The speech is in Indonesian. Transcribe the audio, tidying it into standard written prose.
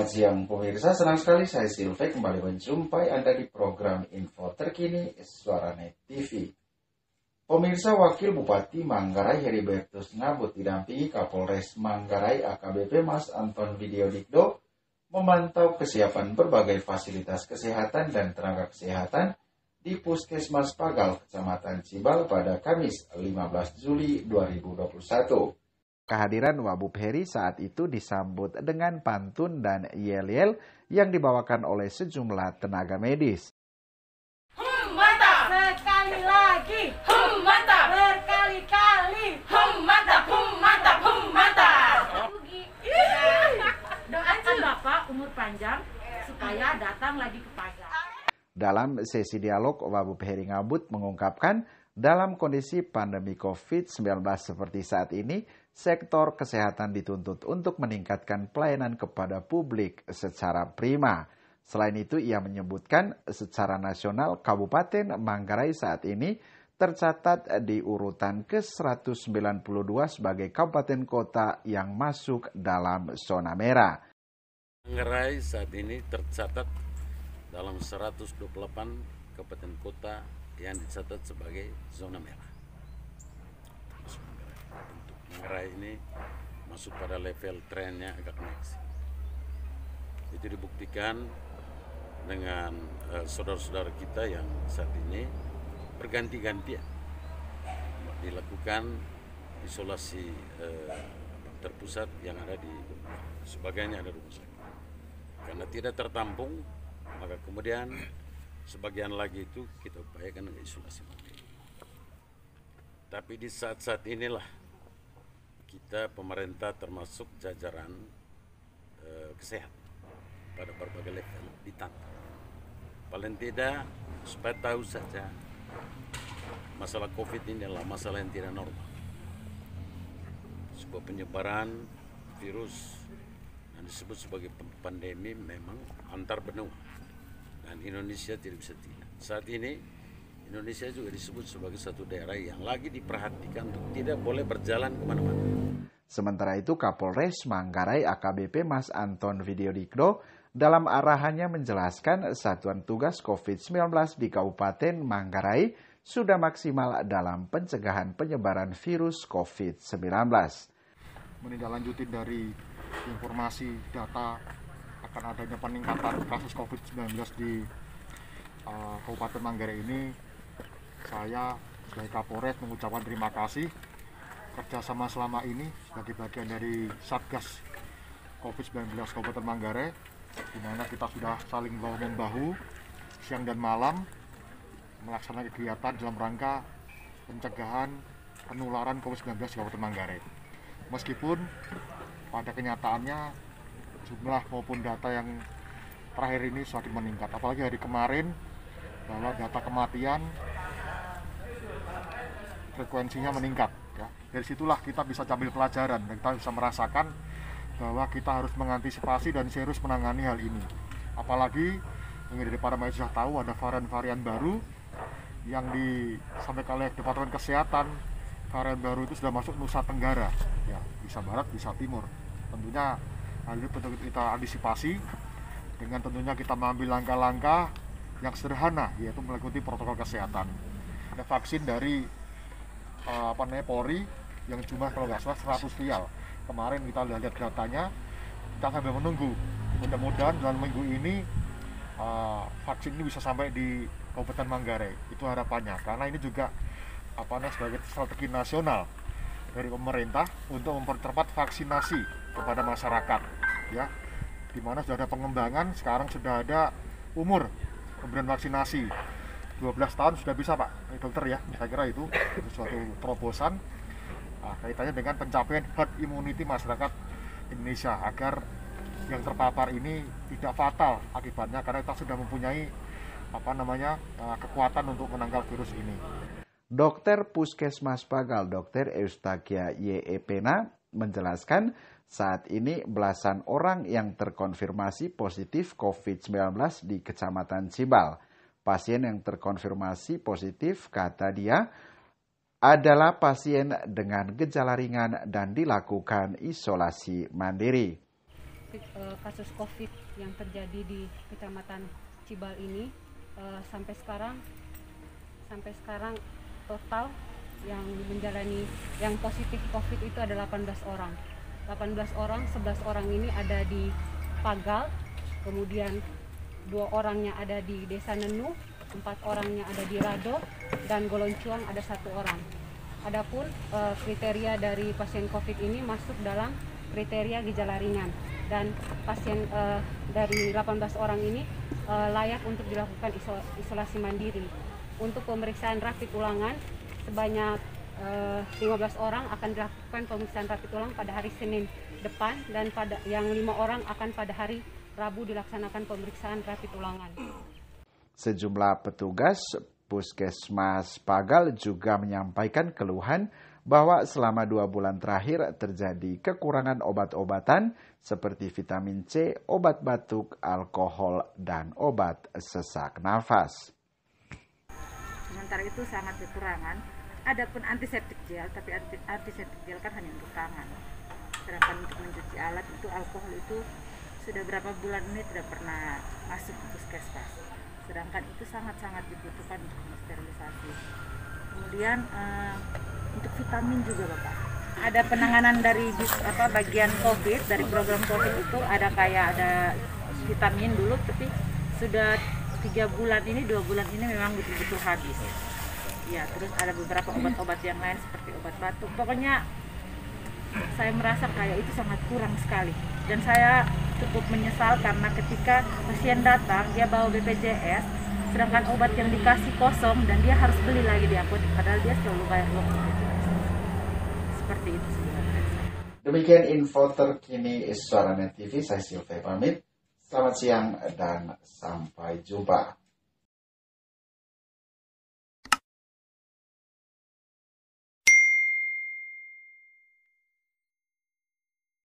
Selamat siang pemirsa, senang sekali saya Silve kembali menjumpai Anda di program info terkini Suara Net TV. Pemirsa, Wakil Bupati Manggarai Heribertus Ngabut didampingi Kapolres Manggarai AKBP Mas Anton Widiodikdo memantau kesiapan berbagai fasilitas kesehatan dan tenaga kesehatan di Puskesmas Pagal, Kecamatan Cibal pada Kamis 15 Juli 2021. Kehadiran Wabub Heri saat itu disambut dengan pantun dan yel-yel yang dibawakan oleh sejumlah tenaga medis. Mantap! Sekali lagi! Mantap! Berkali-kali! Mantap! Mantap! Mantap! Doakan Bapak umur panjang supaya datang lagi ke Pagal. Dalam sesi dialog, Wabub Heri Ngabut mengungkapkan dalam kondisi pandemi COVID-19 seperti saat ini, sektor kesehatan dituntut untuk meningkatkan pelayanan kepada publik secara prima. Selain itu, ia menyebutkan secara nasional Kabupaten Manggarai saat ini tercatat di urutan ke-192 sebagai kabupaten kota yang masuk dalam zona merah. Manggarai saat ini tercatat dalam 128 kabupaten kota yang dicatat sebagai zona merah. Manggarai ini masuk pada level trennya agak naik. Itu dibuktikan dengan saudara-saudara kita yang saat ini berganti-gantian dilakukan isolasi terpusat yang ada di sebagainya ada rumah sakit. Karena tidak tertampung, maka kemudian sebagian lagi itu kita upayakan dengan isolasi mandiri. Tapi di saat-saat inilah kita pemerintah termasuk jajaran kesehatan pada berbagai level ditantang. Paling tidak supaya tahu saja masalah COVID ini adalah masalah yang tidak normal. Sebuah penyebaran virus yang disebut sebagai pandemi memang antar benua. Dan Indonesia tidak bisa tidak. Saat ini Indonesia juga disebut sebagai satu daerah yang lagi diperhatikan untuk tidak boleh berjalan kemana-mana. Sementara itu Kapolres Manggarai AKBP Mas Anton Widiodikdo dalam arahannya menjelaskan satuan tugas COVID-19 di Kabupaten Manggarai sudah maksimal dalam pencegahan penyebaran virus COVID-19. Menindaklanjuti dari informasi data akan adanya peningkatan kasus COVID-19 di Kabupaten Manggarai ini, saya sebagai Kapolres mengucapkan terima kasih kerjasama selama ini sebagai bagian dari Satgas COVID-19 Kabupaten Manggarai, di mana kita sudah saling bahu-membahu siang dan malam melaksanakan kegiatan dalam rangka pencegahan penularan COVID-19 di Kabupaten Manggarai. Meskipun pada kenyataannya jumlah maupun data yang terakhir ini semakin meningkat, apalagi hari kemarin bahwa data kematian frekuensinya meningkat. Ya. Dari situlah kita bisa ambil pelajaran dan kita bisa merasakan bahwa kita harus mengantisipasi dan serius menangani hal ini. Apalagi yang dari para mahasiswa tahu ada varian-varian baru yang disampaikan oleh Departemen Kesehatan. Varian baru itu sudah masuk Nusa Tenggara, ya, bisa barat, bisa timur. Tentunya hal ini perlu kita antisipasi dengan tentunya kita mengambil langkah-langkah yang sederhana, yaitu mengikuti protokol kesehatan. Ada vaksin dari Polri yang jumlah kalau nggak salah 100 vial. Kemarin kita lihat datanya, kita sambil menunggu. Mudah-mudahan dalam minggu ini vaksin ini bisa sampai di Kabupaten Manggarai. Itu harapannya, karena ini juga sebagai strategi nasional dari pemerintah untuk mempercepat vaksinasi kepada masyarakat, ya. Di mana sudah ada pengembangan, sekarang sudah ada umur pemberian vaksinasi 12 tahun sudah bisa, Pak Dokter, ya. Saya kira itu suatu terobosan kaitannya dengan pencapaian herd immunity masyarakat Indonesia agar yang terpapar ini tidak fatal akibatnya, karena kita sudah mempunyai kekuatan untuk menangkal virus ini. Dokter Puskesmas Pagal, Dr. Eustakia Y.E. Pena, menjelaskan saat ini belasan orang yang terkonfirmasi positif COVID-19 di Kecamatan Cibal. Pasien yang terkonfirmasi positif, kata dia, adalah pasien dengan gejala ringan dan dilakukan isolasi mandiri. kasus COVID yang terjadi di Kecamatan Cibal ini, sampai sekarang total yang menjalani yang positif COVID itu ada 18 orang. 11 orang ini ada di Pagal, kemudian 2 orangnya ada di Desa Nenu, 4 orangnya ada di Rado, dan Goloncuang ada 1 orang. Adapun kriteria dari pasien COVID ini masuk dalam kriteria gejala ringan, dan pasien dari 18 orang ini layak untuk dilakukan isolasi mandiri. Untuk pemeriksaan rapid ulangan sebanyak 15 orang akan dilakukan pemeriksaan rapid ulang pada hari Senin depan, dan yang 5 orang akan pada hari Rabu dilaksanakan pemeriksaan rapid ulangan. Sejumlah petugas Puskesmas Pagal juga menyampaikan keluhan bahwa selama 2 bulan terakhir terjadi kekurangan obat-obatan seperti vitamin C, obat batuk, alkohol, dan obat sesak nafas. Sementara itu sangat kekurangan. Adapun antiseptik gel, tapi antiseptik gel kan hanya untuk tangan. Sedangkan untuk mencuci alat itu alkohol itu sudah berapa bulan ini tidak pernah masuk ke puskesmas. Sedangkan itu sangat-sangat dibutuhkan untuk sterilisasi. Kemudian untuk vitamin juga Bapak. Ada penanganan dari bagian COVID, dari program COVID itu ada vitamin dulu, tapi sudah 3 bulan ini, 2 bulan ini memang betul-betul habis. Ya, terus ada beberapa obat-obat yang lain seperti obat batuk. Pokoknya saya merasa kayak itu sangat kurang sekali. Dan saya cukup menyesal karena ketika pasien datang, dia bawa BPJS, sedangkan obat yang dikasih kosong dan dia harus beli lagi di apotek, padahal dia selalu bayar uang BPJS. Seperti itu sebenarnya. Demikian info terkini Suara Net TV, saya Silvia pamit. Selamat siang dan sampai jumpa.